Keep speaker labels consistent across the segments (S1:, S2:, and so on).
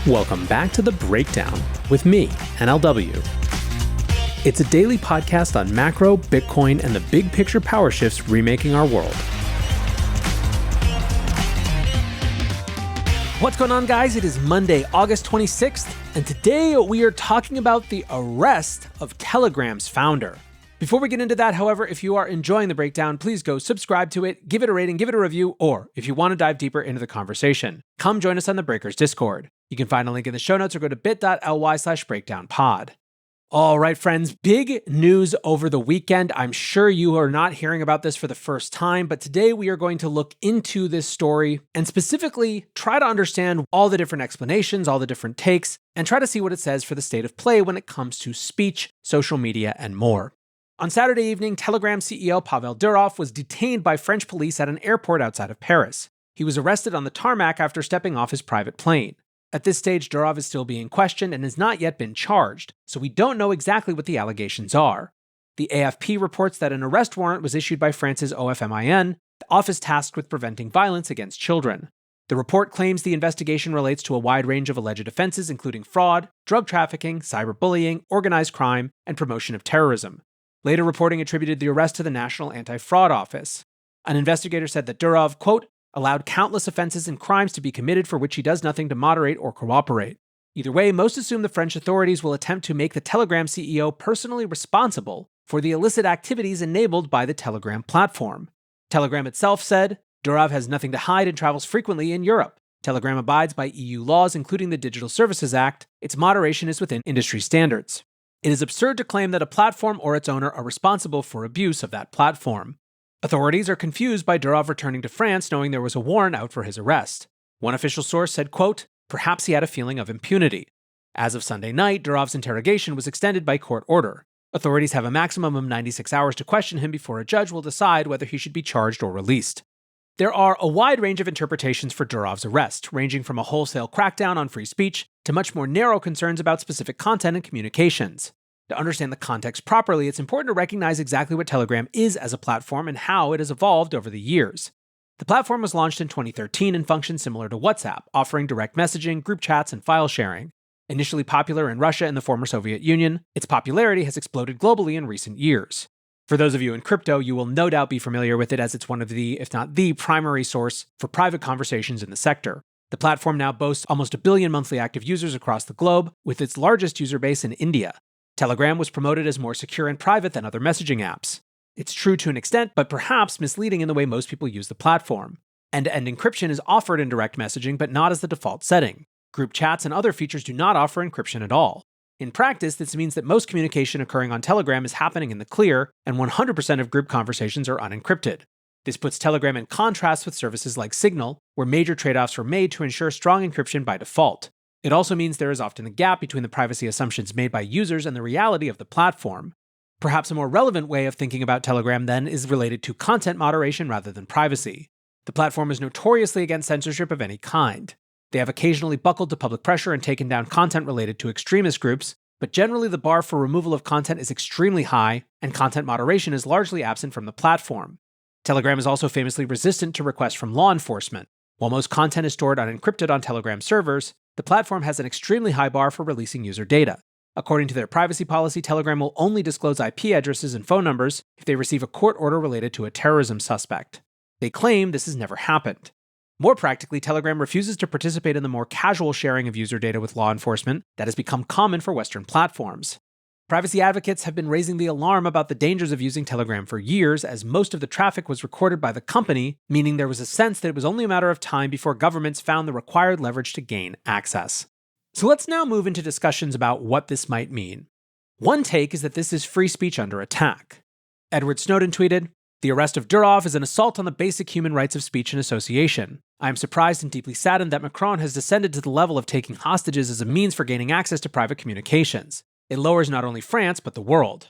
S1: Welcome back to The Breakdown with me, NLW. It's a daily podcast on macro, Bitcoin, and the big picture power shifts remaking our world. What's going on, guys? It is Monday, August 26th, and today we are talking about the arrest of Telegram's founder. Before we get into that, however, if you are enjoying The Breakdown, please go subscribe to it, give it a rating, give it a review, or if you want to dive deeper into the conversation, come join us on the Breakers Discord. You can find a link in the show notes or go to bit.ly/breakdownpod. All right, friends, big news over the weekend. I'm sure you are not hearing about this for the first time, but today we are going to look into this story and specifically try to understand all the different explanations, all the different takes, and try to see what it says for the state of play when it comes to speech, social media, and more. On Saturday evening, Telegram CEO Pavel Durov was detained by French police at an airport outside of Paris. He was arrested on the tarmac after stepping off his private plane. At this stage, Durov is still being questioned and has not yet been charged, so we don't know exactly what the allegations are. The AFP reports that an arrest warrant was issued by France's OFMIN, the office tasked with preventing violence against children. The report claims the investigation relates to a wide range of alleged offenses, including fraud, drug trafficking, cyberbullying, organized crime, and promotion of terrorism. Later reporting attributed the arrest to the National Anti-Fraud Office. An investigator said that Durov, quote, allowed countless offenses and crimes to be committed for which he does nothing to moderate or cooperate. Either way, most assume the French authorities will attempt to make the Telegram CEO personally responsible for the illicit activities enabled by the Telegram platform. Telegram itself said, Durov has nothing to hide and travels frequently in Europe. Telegram abides by EU laws, including the Digital Services Act. Its moderation is within industry standards. It is absurd to claim that a platform or its owner are responsible for abuse of that platform. Authorities are confused by Durov returning to France knowing there was a warrant out for his arrest. One official source said, quote, perhaps he had a feeling of impunity. As of Sunday night, Durov's interrogation was extended by court order. Authorities have a maximum of 96 hours to question him before a judge will decide whether he should be charged or released. There are a wide range of interpretations for Durov's arrest, ranging from a wholesale crackdown on free speech to much more narrow concerns about specific content and communications. To understand the context properly, it's important to recognize exactly what Telegram is as a platform and how it has evolved over the years. The platform was launched in 2013 and functions similar to WhatsApp, offering direct messaging, group chats, and file sharing. Initially popular in Russia and the former Soviet Union, its popularity has exploded globally in recent years. For those of you in crypto, you will no doubt be familiar with it as it's one of the, if not the primary source for private conversations in the sector. The platform now boasts almost 1 billion monthly active users across the globe, with its largest user base in India. Telegram was promoted as more secure and private than other messaging apps. It's true to an extent, but perhaps misleading in the way most people use the platform. End-to-end encryption is offered in direct messaging, but not as the default setting. Group chats and other features do not offer encryption at all. In practice, this means that most communication occurring on Telegram is happening in the clear, and 100% of group conversations are unencrypted. This puts Telegram in contrast with services like Signal, where major trade-offs were made to ensure strong encryption by default. It also means there is often a gap between the privacy assumptions made by users and the reality of the platform. Perhaps a more relevant way of thinking about Telegram then is related to content moderation rather than privacy. The platform is notoriously against censorship of any kind. They have occasionally buckled to public pressure and taken down content related to extremist groups, but generally the bar for removal of content is extremely high, and content moderation is largely absent from the platform. Telegram is also famously resistant to requests from law enforcement. While most content is stored unencrypted on Telegram servers, the platform has an extremely high bar for releasing user data. According to their privacy policy, Telegram will only disclose IP addresses and phone numbers if they receive a court order related to a terrorism suspect. They claim this has never happened. More practically, Telegram refuses to participate in the more casual sharing of user data with law enforcement that has become common for Western platforms. Privacy advocates have been raising the alarm about the dangers of using Telegram for years, as most of the traffic was recorded by the company, meaning there was a sense that it was only a matter of time before governments found the required leverage to gain access. So let's now move into discussions about what this might mean. One take is that this is free speech under attack. Edward Snowden tweeted, "The arrest of Durov is an assault on the basic human rights of speech and association. I am surprised and deeply saddened that Macron has descended to the level of taking hostages as a means for gaining access to private communications. It lowers not only France, but the world."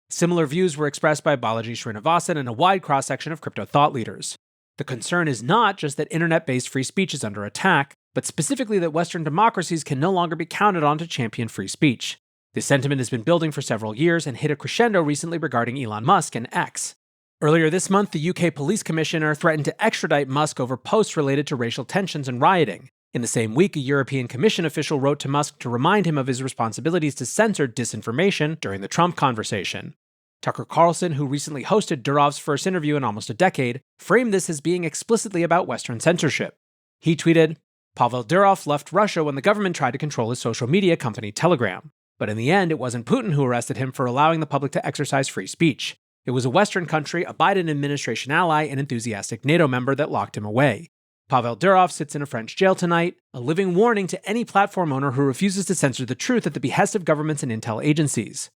S1: Similar views were expressed by Balaji Srinivasan and a wide cross-section of crypto thought leaders. The concern is not just that internet-based free speech is under attack, but specifically that Western democracies can no longer be counted on to champion free speech. This sentiment has been building for several years and hit a crescendo recently regarding Elon Musk and X. Earlier this month, the UK Police Commissioner threatened to extradite Musk over posts related to racial tensions and rioting. In the same week, a European Commission official wrote to Musk to remind him of his responsibilities to censor disinformation during the Trump conversation. Tucker Carlson, who recently hosted Durov's first interview in almost a decade, framed this as being explicitly about Western censorship. He tweeted, "Pavel Durov left Russia when the government tried to control his social media company Telegram. But in the end, it wasn't Putin who arrested him for allowing the public to exercise free speech. It was a Western country, a Biden administration ally, and enthusiastic NATO member that locked him away. Pavel Durov sits in a French jail tonight, a living warning to any platform owner who refuses to censor the truth at the behest of governments and intel agencies."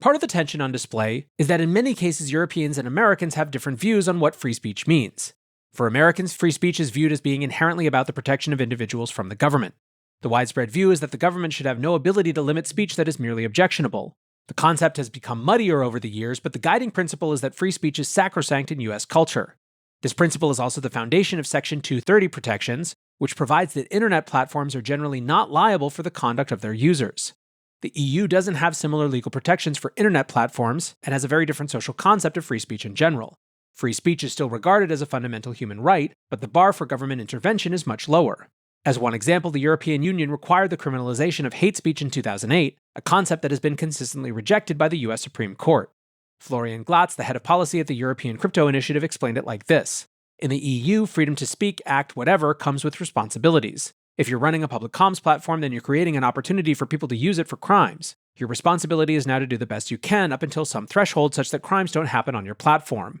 S1: Part of the tension on display is that in many cases, Europeans and Americans have different views on what free speech means. For Americans, free speech is viewed as being inherently about the protection of individuals from the government. The widespread view is that the government should have no ability to limit speech that is merely objectionable. The concept has become muddier over the years, but the guiding principle is that free speech is sacrosanct in US culture. This principle is also the foundation of Section 230 protections, which provides that internet platforms are generally not liable for the conduct of their users. The EU doesn't have similar legal protections for internet platforms and has a very different social concept of free speech in general. Free speech is still regarded as a fundamental human right, but the bar for government intervention is much lower. As one example, the European Union required the criminalization of hate speech in 2008, a concept that has been consistently rejected by the US Supreme Court. Florian Glatz, the head of policy at the European Crypto Initiative, explained it like this. In the EU, freedom to speak, act, whatever, comes with responsibilities. If you're running a public comms platform, then you're creating an opportunity for people to use it for crimes. Your responsibility is now to do the best you can up until some threshold such that crimes don't happen on your platform.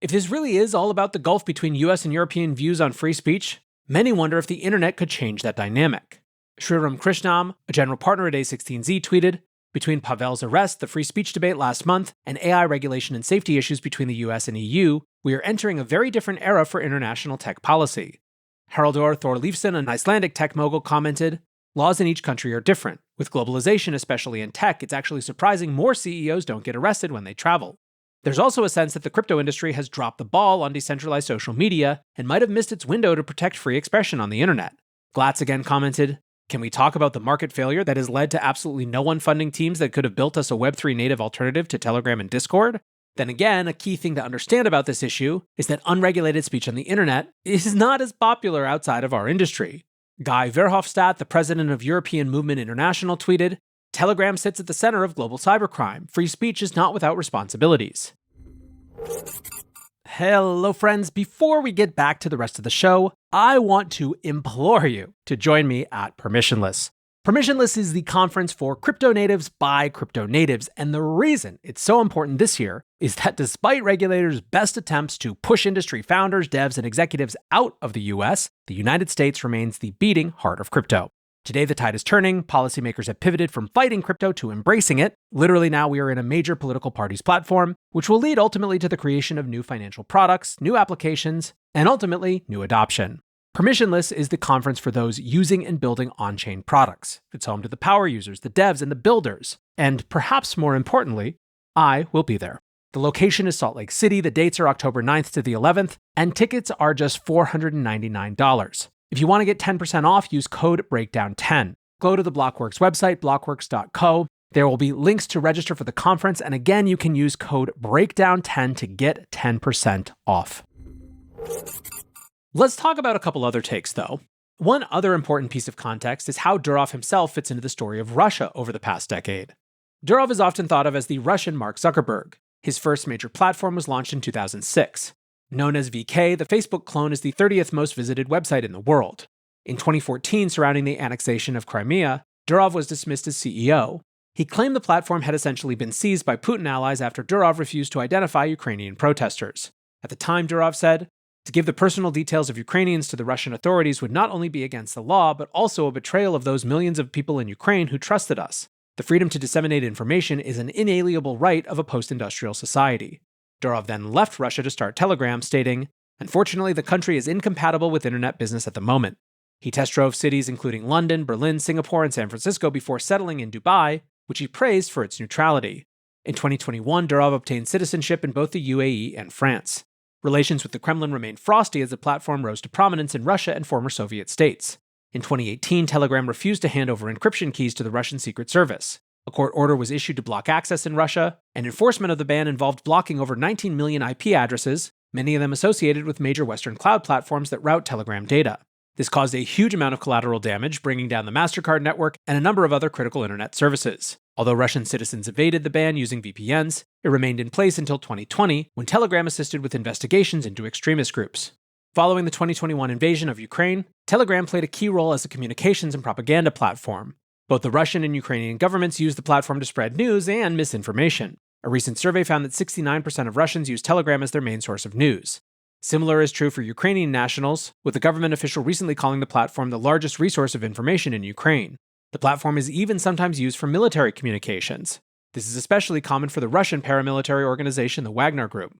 S1: If this really is all about the gulf between US and European views on free speech, many wonder if the internet could change that dynamic. Sriram Krishnam, a general partner at A16Z, tweeted, "Between Pavel's arrest, the free speech debate last month, and AI regulation and safety issues between the US and EU, we are entering a very different era for international tech policy." Haraldur Thorleifsson, an Icelandic tech mogul, commented, "Laws in each country are different. With globalization, especially in tech, it's actually surprising more CEOs don't get arrested when they travel." There's also a sense that the crypto industry has dropped the ball on decentralized social media and might have missed its window to protect free expression on the internet. Glatz again commented, "Can we talk about the market failure that has led to absolutely no one funding teams that could have built us a Web3 native alternative to Telegram and Discord?" Then again, a key thing to understand about this issue is that unregulated speech on the internet is not as popular outside of our industry. Guy Verhofstadt, the president of European Movement International, tweeted, "Telegram sits at the center of global cybercrime. Free speech is not without responsibilities." Hello, friends. Before we get back to the rest of the show, I want to implore you to join me at Permissionless. Permissionless is the conference for crypto natives by crypto natives, and the reason it's so important this year is that despite regulators' best attempts to push industry founders, devs, and executives out of the US, the United States remains the beating heart of crypto. Today, the tide is turning. Policymakers have pivoted from fighting crypto to embracing it. Literally now we are in a major political party's platform, which will lead ultimately to the creation of new financial products, new applications, and ultimately new adoption. Permissionless is the conference for those using and building on-chain products. It's home to the power users, the devs, and the builders. And perhaps more importantly, I will be there. The location is Salt Lake City. The dates are October 9th to the 11th, and tickets are just $499. If you want to get 10% off, use code BREAKDOWN10. Go to the Blockworks website, blockworks.co. There will be links to register for the conference, and again, you can use code BREAKDOWN10 to get 10% off. Let's talk about a couple other takes, though. One other important piece of context is how Durov himself fits into the story of Russia over the past decade. Durov is often thought of as the Russian Mark Zuckerberg. His first major platform was launched in 2006. Known as VK, the Facebook clone is the 30th most visited website in the world. In 2014, surrounding the annexation of Crimea, Durov was dismissed as CEO. He claimed the platform had essentially been seized by Putin allies after Durov refused to identify Ukrainian protesters. At the time, Durov said, "To give the personal details of Ukrainians to the Russian authorities would not only be against the law, but also a betrayal of those millions of people in Ukraine who trusted us. The freedom to disseminate information is an inalienable right of a post-industrial society." Durov then left Russia to start Telegram, stating, "Unfortunately, the country is incompatible with internet business at the moment." He test drove cities including London, Berlin, Singapore, and San Francisco before settling in Dubai, which he praised for its neutrality. In 2021, Durov obtained citizenship in both the UAE and France. Relations with the Kremlin remained frosty as the platform rose to prominence in Russia and former Soviet states. In 2018, Telegram refused to hand over encryption keys to the Russian Secret Service. A court order was issued to block access in Russia, and enforcement of the ban involved blocking over 19 million IP addresses, many of them associated with major Western cloud platforms that route Telegram data. This caused a huge amount of collateral damage, bringing down the MasterCard network and a number of other critical internet services. Although Russian citizens evaded the ban using VPNs, it remained in place until 2020, when Telegram assisted with investigations into extremist groups. Following the 2021 invasion of Ukraine, Telegram played a key role as a communications and propaganda platform. Both the Russian and Ukrainian governments used the platform to spread news and misinformation. A recent survey found that 69% of Russians use Telegram as their main source of news. Similar is true for Ukrainian nationals, with a government official recently calling the platform the largest resource of information in Ukraine. The platform is even sometimes used for military communications. This is especially common for the Russian paramilitary organization, the Wagner Group.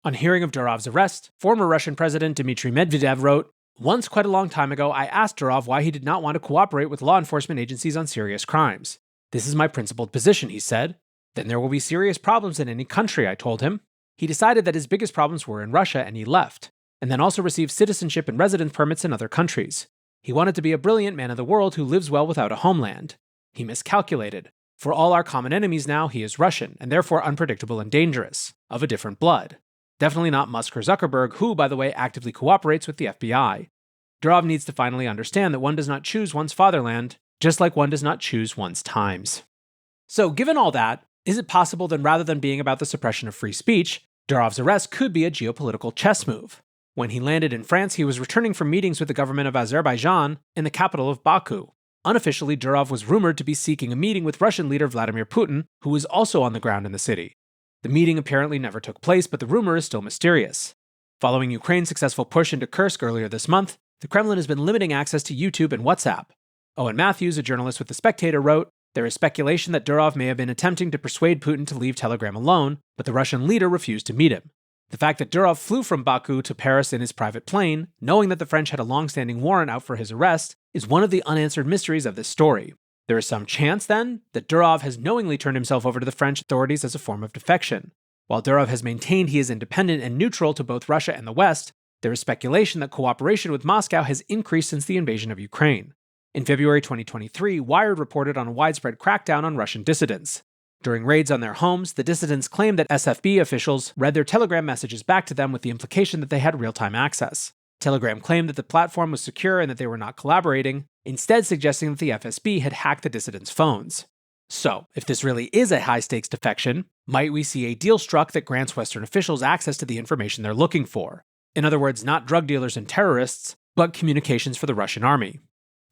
S1: On hearing of Durov's arrest, former Russian President Dmitry Medvedev wrote, "Once quite a long time ago, I asked Durov why he did not want to cooperate with law enforcement agencies on serious crimes. This is my principled position," he said. "Then there will be serious problems in any country," I told him. He decided that his biggest problems were in Russia and he left, and then also received citizenship and residence permits in other countries. He wanted to be a brilliant man of the world who lives well without a homeland. He miscalculated. For all our common enemies now, he is Russian, and therefore unpredictable and dangerous, of a different blood. Definitely not Musk or Zuckerberg, who, by the way, actively cooperates with the FBI. Durov needs to finally understand that one does not choose one's fatherland, just like one does not choose one's times." So, given all that, is it possible that rather than being about the suppression of free speech, Durov's arrest could be a geopolitical chess move? When he landed in France, he was returning from meetings with the government of Azerbaijan in the capital of Baku. Unofficially, Durov was rumored to be seeking a meeting with Russian leader Vladimir Putin, who was also on the ground in the city. The meeting apparently never took place, but the rumor is still mysterious. Following Ukraine's successful push into Kursk earlier this month, the Kremlin has been limiting access to YouTube and WhatsApp. Owen Matthews, a journalist with The Spectator, wrote, "There is speculation that Durov may have been attempting to persuade Putin to leave Telegram alone, but the Russian leader refused to meet him. The fact that Durov flew from Baku to Paris in his private plane, knowing that the French had a long-standing warrant out for his arrest, is one of the unanswered mysteries of this story. There is some chance, then, that Durov has knowingly turned himself over to the French authorities as a form of defection. While Durov has maintained he is independent and neutral to both Russia and the West, there is speculation that cooperation with Moscow has increased since the invasion of Ukraine. In February 2023, Wired reported on a widespread crackdown on Russian dissidents. During raids on their homes, the dissidents claimed that SFB officials read their Telegram messages back to them with the implication that they had real-time access. Telegram claimed that the platform was secure and that they were not collaborating, instead suggesting that the FSB had hacked the dissidents' phones. So, if this really is a high-stakes defection, might we see a deal struck that grants Western officials access to the information they're looking for? In other words, not drug dealers and terrorists, but communications for the Russian army.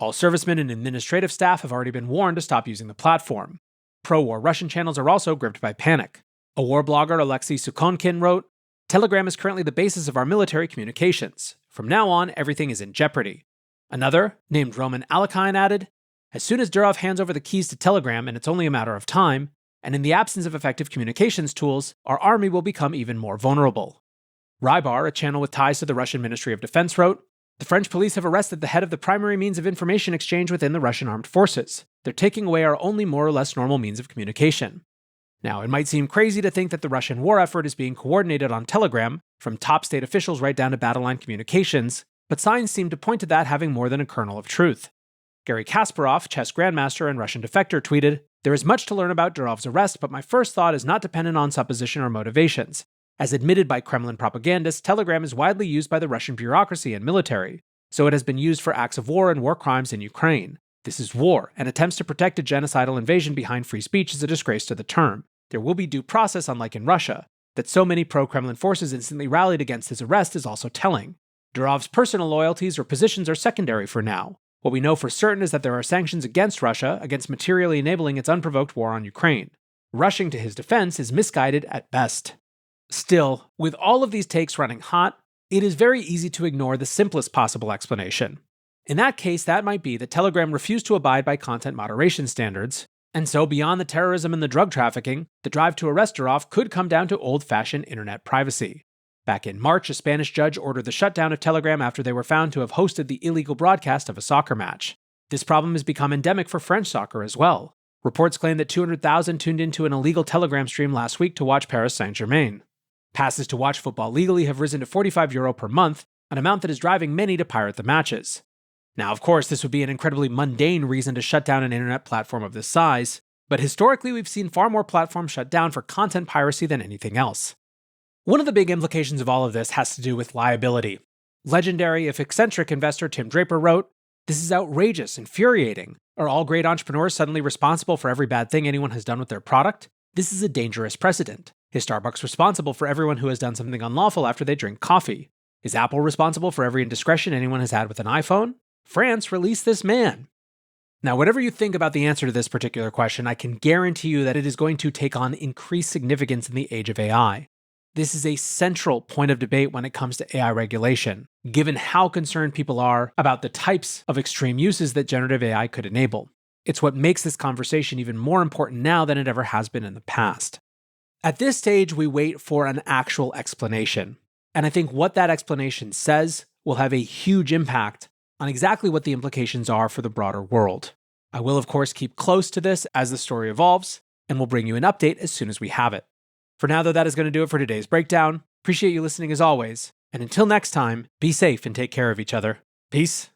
S1: All servicemen and administrative staff have already been warned to stop using the platform. Pro-war Russian channels are also gripped by panic. A war blogger, Alexei Sukhonkin, wrote, "Telegram is currently the basis of our military communications. From now on, everything is in jeopardy." Another, named Roman Alekhin, added, "As soon as Durov hands over the keys to Telegram, and it's only a matter of time, and in the absence of effective communications tools, our army will become even more vulnerable." Rybar, a channel with ties to the Russian Ministry of Defense, wrote, "The French police have arrested the head of the primary means of information exchange within the Russian armed forces. They're taking away our only more or less normal means of communication." Now, it might seem crazy to think that the Russian war effort is being coordinated on Telegram, from top state officials right down to battle line communications, but signs seem to point to that having more than a kernel of truth. Garry Kasparov, chess grandmaster and Russian defector, tweeted, "There is much to learn about Durov's arrest, but my first thought is not dependent on supposition or motivations. As admitted by Kremlin propagandists, Telegram is widely used by the Russian bureaucracy and military, so it has been used for acts of war and war crimes in Ukraine. This is war, and attempts to protect a genocidal invasion behind free speech is a disgrace to the term. There will be due process, unlike in Russia. That so many pro-Kremlin forces instantly rallied against his arrest is also telling. Durov's personal loyalties or positions are secondary for now. What we know for certain is that there are sanctions against Russia, against materially enabling its unprovoked war on Ukraine. Rushing to his defense is misguided at best." Still, with all of these takes running hot, it is very easy to ignore the simplest possible explanation. In that case, that might be that Telegram refused to abide by content moderation standards, and so beyond the terrorism and the drug trafficking, the drive to arrest Durov could come down to old-fashioned internet privacy. Back in March, a Spanish judge ordered the shutdown of Telegram after they were found to have hosted the illegal broadcast of a soccer match. This problem has become endemic for French soccer as well. Reports claim that 200,000 tuned into an illegal Telegram stream last week to watch Paris Saint-Germain. Passes to watch football legally have risen to €45 per month, an amount that is driving many to pirate the matches. Now, of course, this would be an incredibly mundane reason to shut down an internet platform of this size, but historically we've seen far more platforms shut down for content piracy than anything else. One of the big implications of all of this has to do with liability. Legendary, if eccentric, investor Tim Draper wrote, "This is outrageous, infuriating. Are all great entrepreneurs suddenly responsible for every bad thing anyone has done with their product? This is a dangerous precedent. Is Starbucks responsible for everyone who has done something unlawful after they drink coffee? Is Apple responsible for every indiscretion anyone has had with an iPhone? France, release this man." Now, whatever you think about the answer to this particular question, I can guarantee you that it is going to take on increased significance in the age of AI. This is a central point of debate when it comes to AI regulation, given how concerned people are about the types of extreme uses that generative AI could enable. It's what makes this conversation even more important now than it ever has been in the past. At this stage, we wait for an actual explanation. And I think what that explanation says will have a huge impact on exactly what the implications are for the broader world. I will, of course, keep close to this as the story evolves, and we'll bring you an update as soon as we have it. For now, though, that is going to do it for today's breakdown. Appreciate you listening as always, and until next time, be safe and take care of each other. Peace.